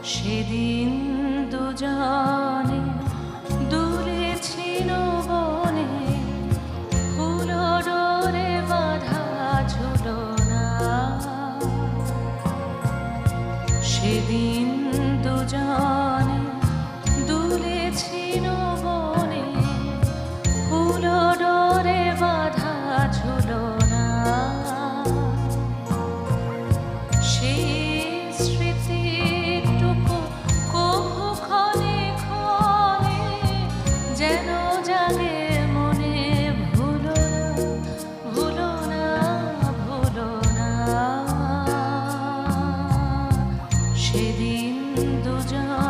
সেদিন দুজনে দূরে ছিল বনে, ফুল ডোরে বাঁধা ঝুলনা। সেদিন দুজনে দূরে ছিল বনে, ফুল ডোরে বাঁধা ঝুলনা। সেই স্মৃতিটুকু কভু ক্ষণে ক্ষণে যেন জাগে মনে। ভুলো না, ভুলো না, সেদিন দুজন